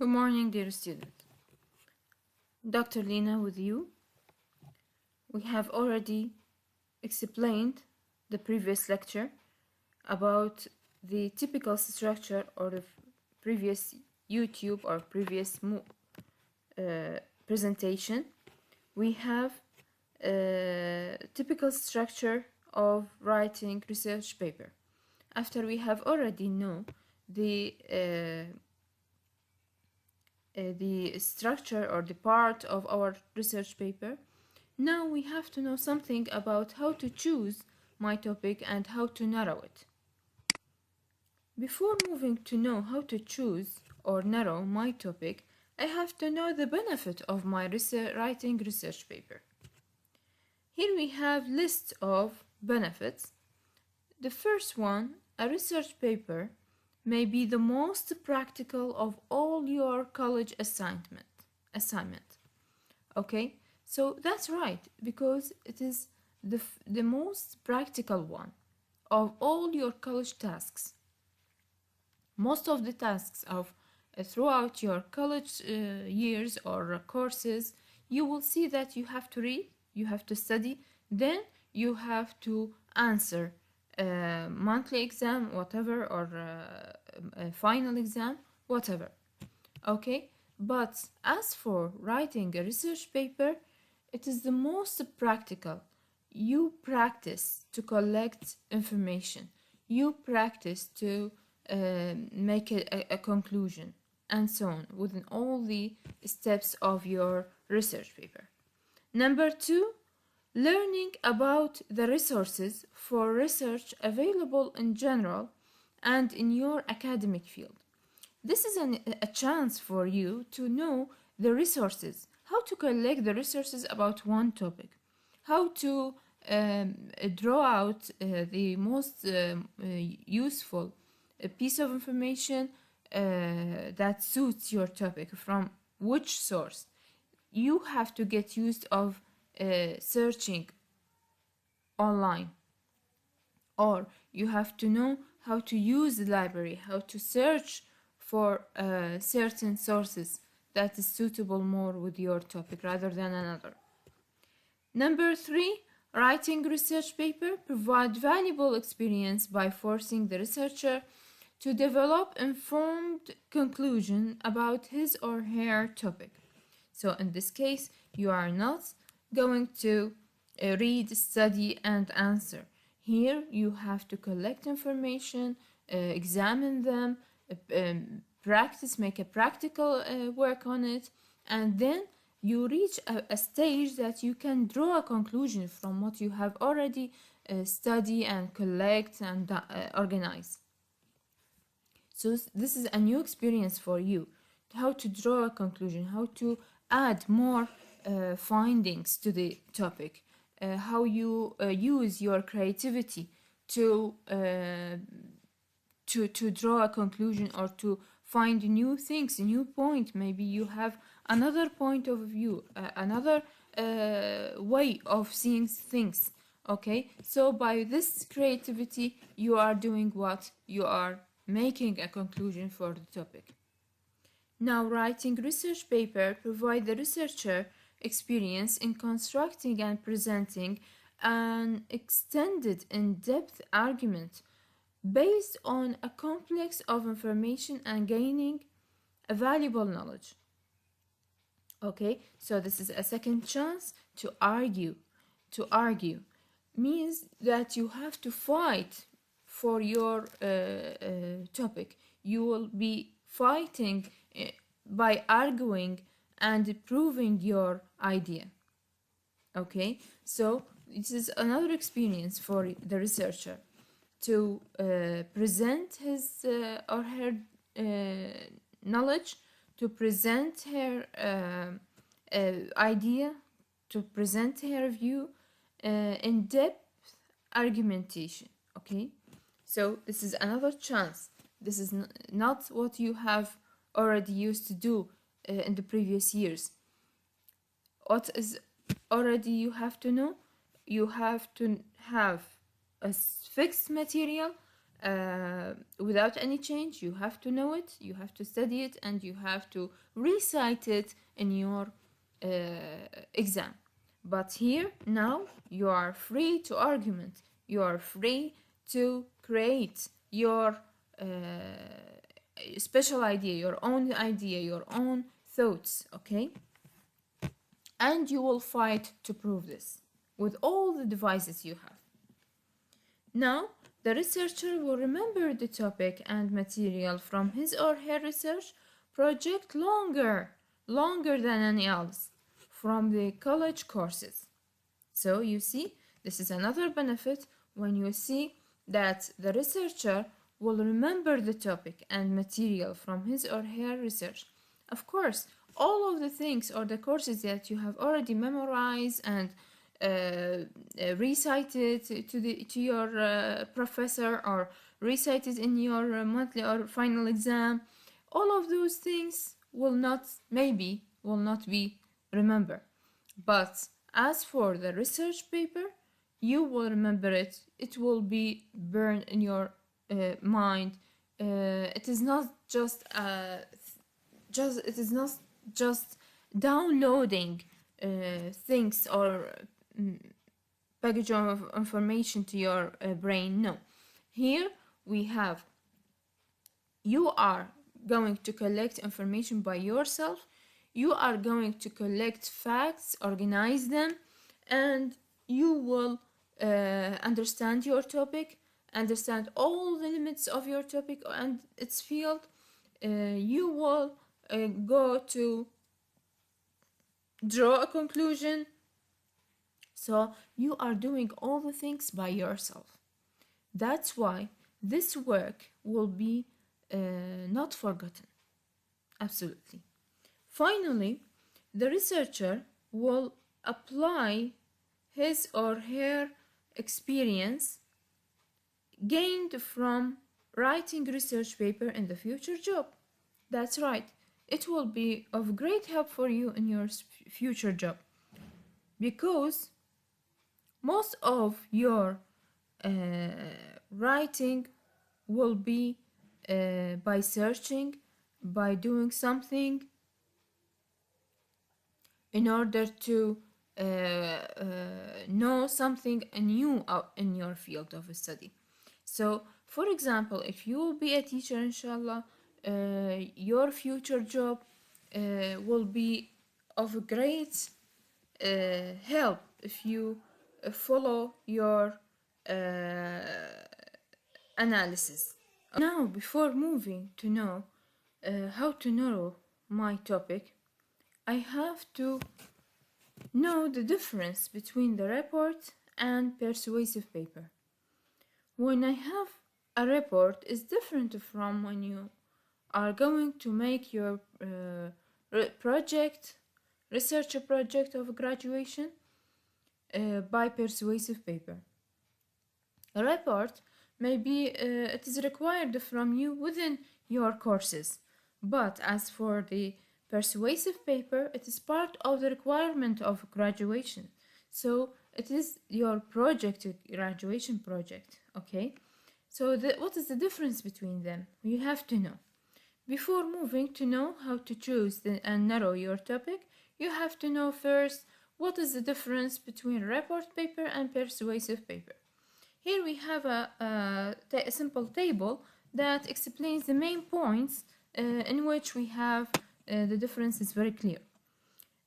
Good morning, dear student. Dr. Lina with you. We have already explained the previous lecture about the typical structure or the previous YouTube or previous presentation. We have a typical structure of writing research paper. After we have already know the structure or the part of our research paper, now we have to know something about how to choose my topic and how to narrow it. Before moving to know how to choose or narrow my topic, I have to know the benefit of my writing research paper. Here we have lists of benefits. The first one, a research paper may be the most practical of all your college assignment. Okay, so that's right, because it is the most practical one of all your college tasks. Most of the tasks of throughout your college years or courses, you will see that you have to read, you have to study, then you have to answer monthly exam, whatever, or a final exam, whatever. Okay, but as for writing a research paper, it is the most practical. You practice to collect information, you practice to make a conclusion, and so on within all the steps of your research paper. Number two, learning about the resources for research available in general and in your academic field. This is a chance for you to know the resources, how to collect the resources about one topic, how to draw out the most useful piece of information that suits your topic from which source. You have to get used of searching online, or you have to know how to use the library, how to search for certain sources that is suitable more with your topic rather than another. Number three, writing research paper provide valuable experience by forcing the researcher to develop informed conclusion about his or her topic. So in this case, you are not going to read, study, and answer. Here you have to collect information, examine them, practice, make a practical work on it, and then you reach a stage that you can draw a conclusion from what you have already study and collect and organize. So this is a new experience for you, how to draw a conclusion, how to add more findings to the topic, how you use your creativity to draw a conclusion or to find new things, a new point. Maybe you have another point of view, another way of seeing things. Okay, so by this creativity, you are doing what? You are making a conclusion for the topic. Now, writing research paper provide the researcher experience in constructing and presenting an extended in-depth argument based on a complex of information and gaining a valuable knowledge. Okay, so this is a second chance to argue. To argue means that you have to fight for your topic. You will be fighting by arguing and proving your idea. Okay, so this is another experience for the researcher to present his or her knowledge, to present her idea, to present her view, in-depth argumentation. Okay, so this is another chance. This is not what you have already used to do in the previous years. What is already you have to know? You have to have a fixed material, without any change. You have to know it, you have to study it, and you have to recite it in your exam. But here, now, you are free to argument. You are free to create your special idea, your own thoughts, okay? And you will fight to prove this with all the devices you have. Now, the researcher will remember the topic and material from his or her research project longer than any else from the college courses. So you see, this is another benefit when you see that the researcher will remember the topic and material from his or her research. Of course, all of the things or the courses that you have already memorized and recited to your professor, or recited in your monthly or final exam, all of those things will not be remembered. But as for the research paper, you will remember it. It will be burned in your mind. It is not just downloading things or package of information to your brain. No, here we have, you are going to collect information by yourself. You are going to collect facts, organize them, and you will understand your topic, understand all the limits of your topic and its field. You will go to draw a conclusion. So you are doing all the things by yourself. That's why this work will be not forgotten. Absolutely. Finally, the researcher will apply his or her experience gained from writing research paper in the future job. That's right. It will be of great help for you in your future job, because most of your writing will be by searching, by doing something in order to know something new in your field of study. So, for example, if you will be a teacher, inshallah, your future job will be of great help if you follow your analysis. Now, before moving to know how to narrow my topic, I have to know the difference between the report and persuasive paper. When I have a report, is different from when you are going to make your research project of graduation by persuasive paper. A report maybe it is required from you within your courses, but as for the persuasive paper, it is part of the requirement of graduation. So it is your graduation project, okay? So what is the difference between them? You have to know. Before moving to know how to choose and narrow your topic, you have to know first what is the difference between report paper and persuasive paper. Here we have a simple table that explains the main points in which we have the difference is very clear.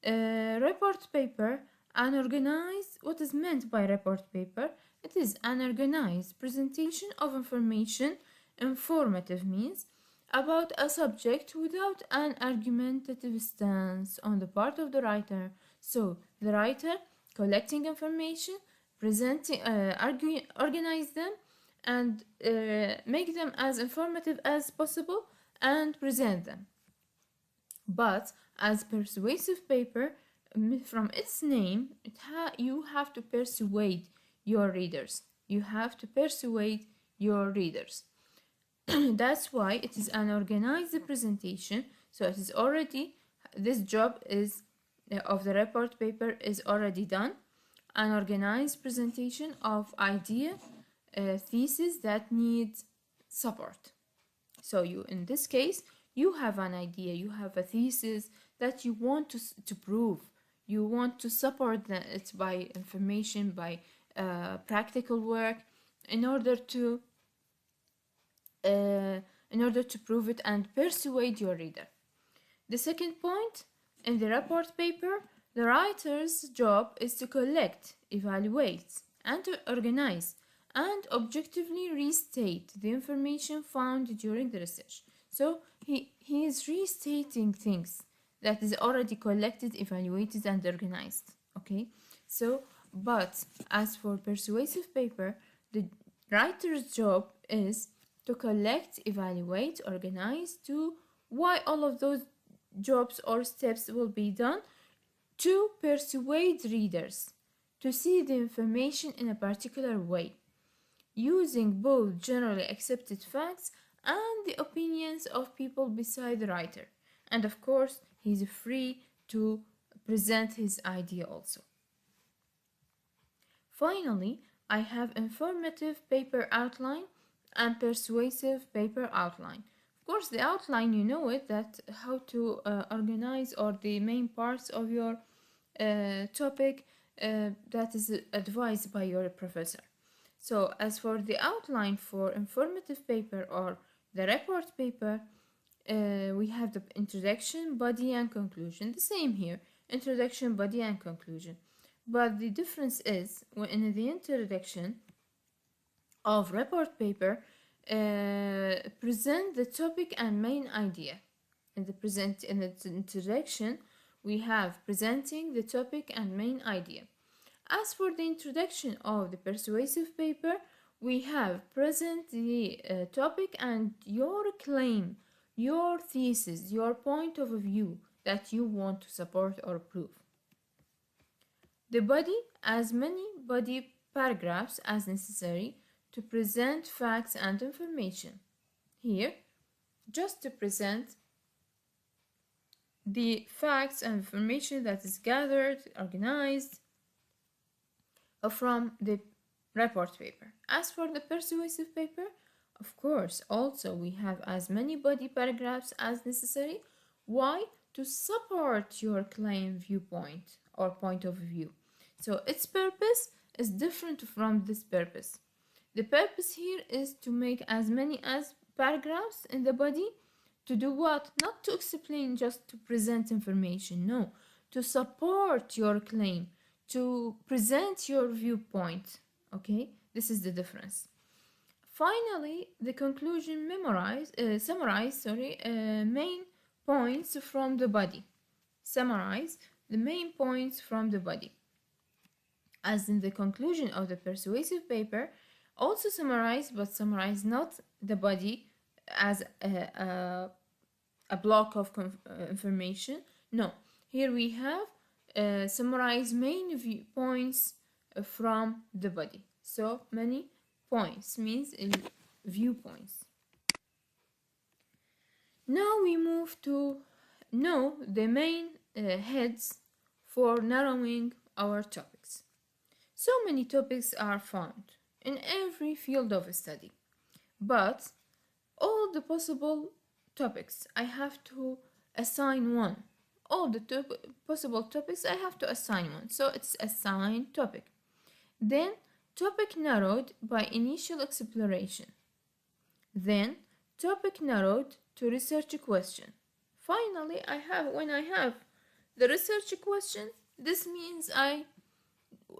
Report paper, what is meant by report paper? It is an organized presentation of information, informative means, about a subject without an argumentative stance on the part of the writer. So the writer collecting information, organize them, and make them as informative as possible and present them. But as persuasive paper, from its name, you have to persuade your readers. You have to persuade your readers. That's why it is an organized presentation. So it is already, this job is of the report paper is already done. An organized presentation of idea, thesis that needs support. So you, in this case, you have an idea, you have a thesis that you want to prove. You want to support it by information, by practical work, in order to prove it and persuade your reader. The second point, in the report paper, the writer's job is to collect, evaluate, and to organize and objectively restate the information found during the research. So he is restating things that is already collected, evaluated, and organized. Okay, so but as for persuasive paper, the writer's job is to collect, evaluate, organize, to why all of those jobs or steps will be done to persuade readers to see the information in a particular way, using both generally accepted facts and the opinions of people beside the writer. And of course, he's free to present his idea also. Finally, I have informative paper outline and persuasive paper outline. Of course, the outline, you know it, that how to organize, or the main parts of your topic that is advised by your professor. So as for the outline for informative paper or the report paper, we have the introduction, body, and conclusion. The same here, introduction, body, and conclusion. But the difference is, in the introduction of report paper, present the topic and main idea. In the introduction, we have presenting the topic and main idea. As for the introduction of the persuasive paper, we have present the topic and your claim, your thesis, your point of view that you want to support or prove. The body, as many body paragraphs as necessary to present facts and information. Here, just to present the facts and information that is gathered, organized from the report paper. As for the persuasive paper, of course, also we have as many body paragraphs as necessary. Why? To support your claim, viewpoint, or point of view. So its purpose is different from this purpose. The purpose here is to make as many as paragraphs in the body. To do what? Not to explain, just to present information. No, to support your claim, to present your viewpoint. Okay, this is the difference. Finally, the conclusion summarize main points from the body. Summarize the main points from the body. As in the conclusion of the persuasive paper, also summarize, but summarize not the body as a block of information. No, here we have summarize main points from the body. So many points means viewpoints. Now we move to know the main heads for narrowing our topics. So many topics are found in every field of study, but all the possible topics I have to assign one. All the possible topics I have to assign one. So it's assigned topic. Then topic narrowed by initial exploration. Then topic narrowed to research question. Finally, when I have the research question, this means I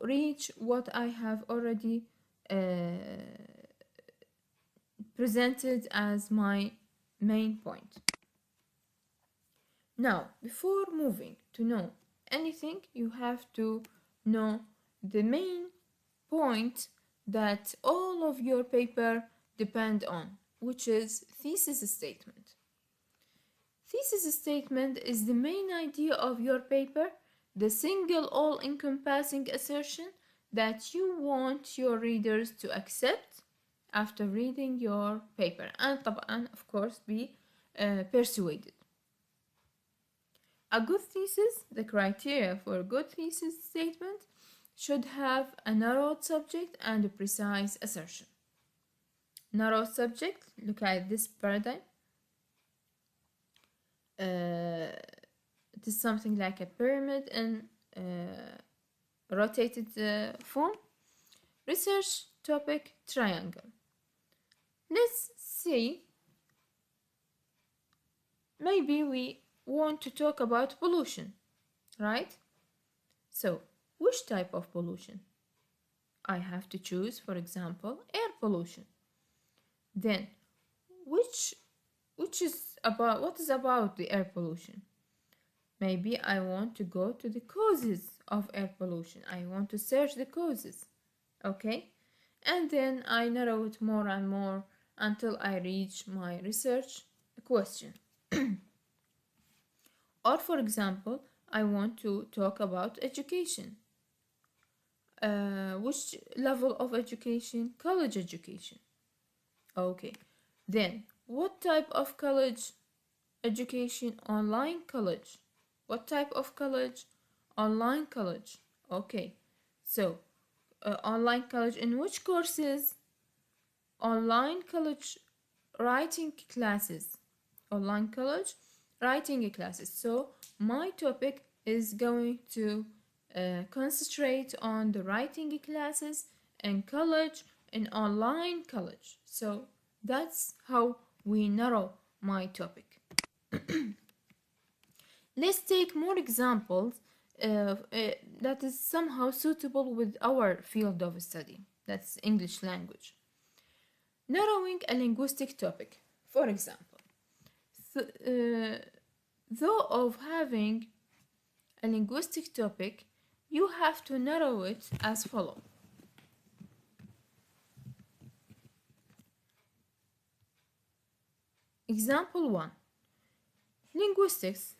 reach what I have already presented as my main point. Now, before moving to know anything, you have to know the main point that all of your paper depend on, which is thesis statement. Thesis statement is the main idea of your paper, the single all-encompassing assertion that you want your readers to accept after reading your paper, and of course be persuaded. A good thesis, the criteria for a good thesis statement, should have a narrowed subject and a precise assertion. narrow subject. Look at this paradigm. It is something like a pyramid in rotated form. Research topic triangle. Let's see, maybe we want to talk about pollution, right? So, which type of pollution? I have to choose, for example, air pollution. Then, which is about, what is about the air pollution? Maybe I want to go to the causes of air pollution. I want to search the causes, okay? And then I narrow it more and more until I reach my research question. Or for example, I want to talk about education. Which level of education? College education. Okay. Then, what type of college education? Online college. What type of college? Online college. Okay. So, online college in which courses? Online college writing classes. Online college writing classes. So, my topic is going to concentrate on the writing classes in college and online college. So that's how we narrow my topic. Let's take more examples that is somehow suitable with our field of study. That's English language. Narrowing a linguistic topic. For example, though of having a linguistic topic, you have to narrow it as follows. Example 1. Linguistics.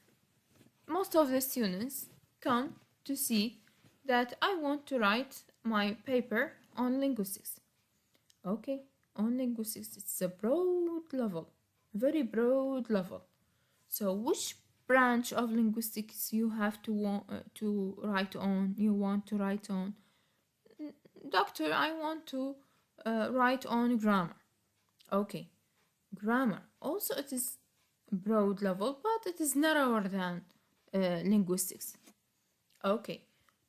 Most of the students come to see that I want to write my paper on linguistics. Okay, on linguistics, it's a broad level, very broad level. So which branch of linguistics you have to write on? You want to write on, doctor, I want to write on grammar. Okay, grammar. Also, it is broad level, but it is narrower than linguistics. Okay,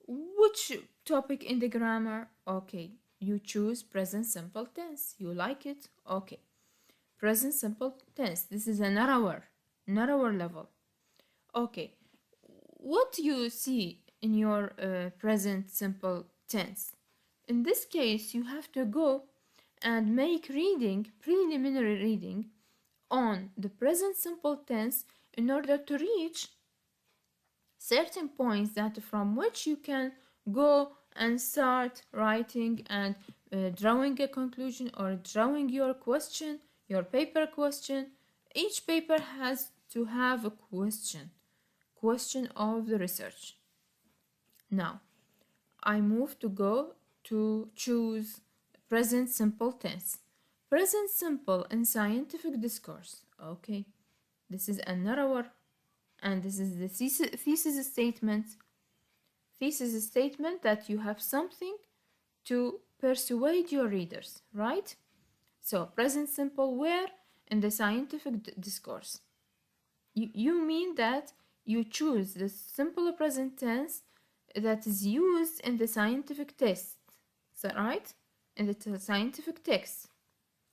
which topic in the grammar? Okay, you choose present simple tense. You like it? Okay, present simple tense. This is a narrower level. Okay, what do you see in your present simple tense? In this case, you have to go and make preliminary reading on the present simple tense in order to reach certain points that from which you can go and start writing and drawing a conclusion or drawing your question, your paper question. Each paper has to have a question of the research. Now, I move to go to choose present simple tense. Present simple in scientific discourse. Okay, this is a narrower, and this is the thesis statement. Thesis statement that you have something to persuade your readers, right? So present simple where? In the scientific discourse. You mean that you choose the simple present tense that is used in the scientific test. Is that right? In the scientific text.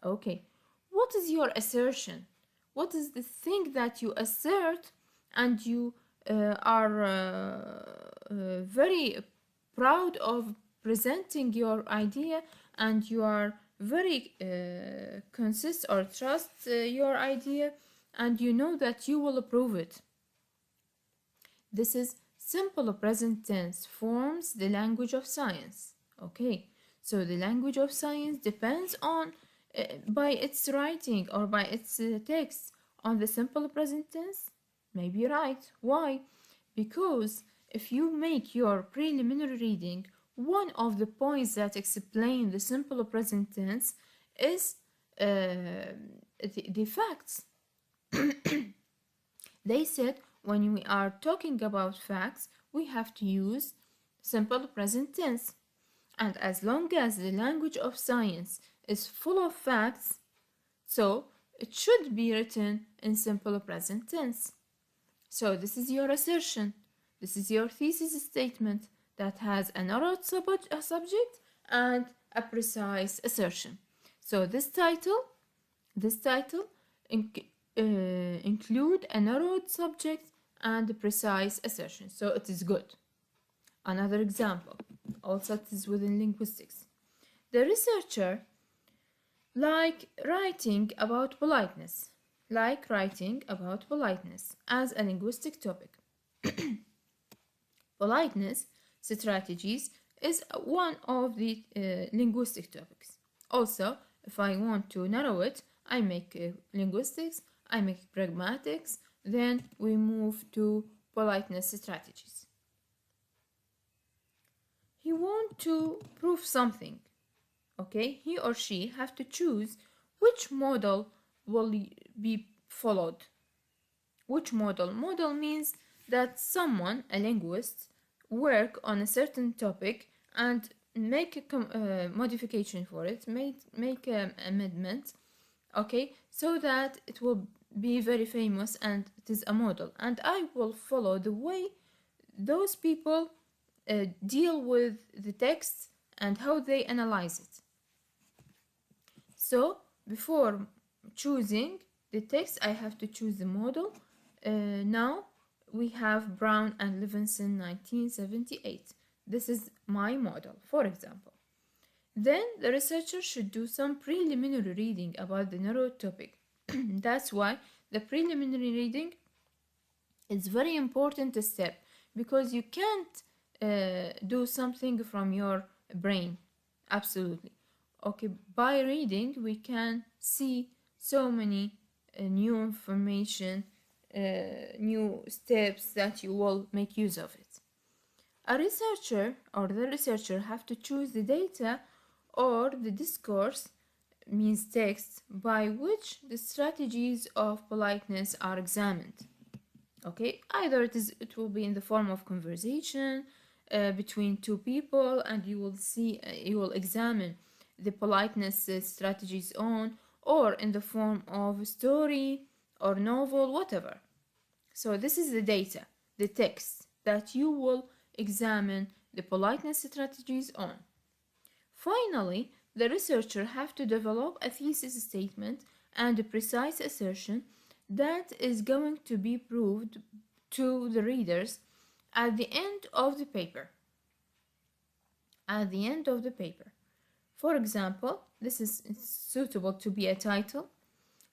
Okay. What is your assertion? What is the thing that you assert and you are very proud of presenting your idea, and you are very consist or trust your idea, and you know that you will approve it? This is simple present tense forms the language of science. Okay, so the language of science depends on by its writing or by its text on the simple present tense. Maybe right. Why? Because if you make your preliminary reading, one of the points that explain the simple present tense is the facts. They said when we are talking about facts, we have to use simple present tense. And as long as the language of science is full of facts, So it should be written in simple present tense. So this is your assertion. This is your thesis statement that has a narrowed subject and a precise assertion. So this title include a narrowed subject and a precise assertion. So it is good. Another example, also it is within linguistics. The researcher like writing about politeness as a linguistic topic. Politeness strategies is one of the linguistic topics. Also, if I want to narrow it, I make linguistics, I make pragmatics, then we move to politeness strategies. He wants to prove something. Okay, he or she have to choose which model will be followed. Which model? Model means that someone, a linguist, work on a certain topic and make a modification for it, make an amendment, okay, so that it will be very famous and it is a model. And I will follow the way those people deal with the text and how they analyze it. So before choosing the text, I have to choose the model. Now we have Brown and Levinson 1978. This is my model, for example. Then the researcher should do some preliminary reading about the narrowed topic. That's why the preliminary reading is very important step, because you can't do something from your brain. Absolutely. Okay, by reading we can see so many new information, new steps that you will make use of it. A researcher or the researcher have to choose the data or the discourse, means text, by which the strategies of politeness are examined. Okay, either it will be in the form of conversation between two people, and you will examine the politeness strategies on, or in the form of a story or novel, whatever. So this is the data, the text that you will examine the politeness strategies on. Finally, the researcher have to develop a thesis statement and a precise assertion that is going to be proved to the readers at the end of the paper. For example, this is suitable to be a title.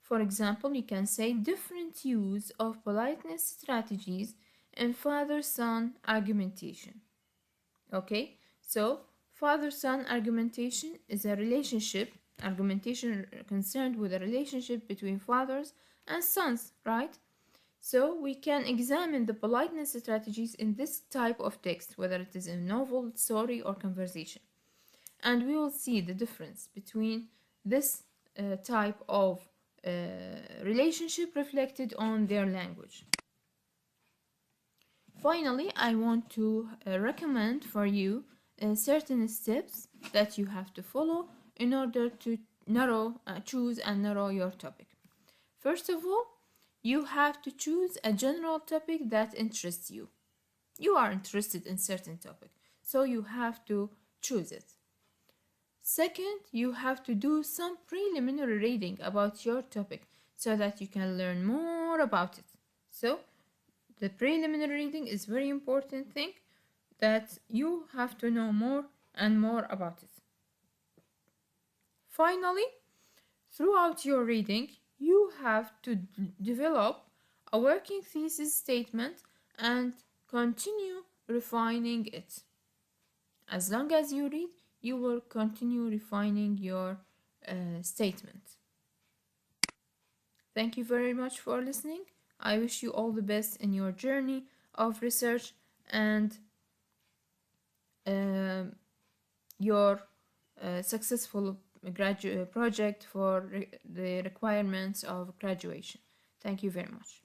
For example, you can say different use of politeness strategies in father-son argumentation. Okay, so father-son argumentation is a argumentation concerned with a relationship between fathers and sons, right? So we can examine the politeness strategies in this type of text, whether it is a novel, story, or conversation. And we will see the difference between this type of relationship reflected on their language. Finally, I want to recommend for you certain steps that you have to follow in order to choose and narrow your topic. First of all, you have to choose a general topic that interests you. You are interested in certain topic, so you have to choose it. Second, you have to do some preliminary reading about your topic so that you can learn more about it. So the preliminary reading is very important thing, that you have to know more and more about it. Finally, throughout your reading, you have to develop a working thesis statement and continue refining it. As long as you read, you will continue refining your statement. Thank you very much for listening. I wish you all the best in your journey of research and your successful project for the requirements of graduation. Thank you very much.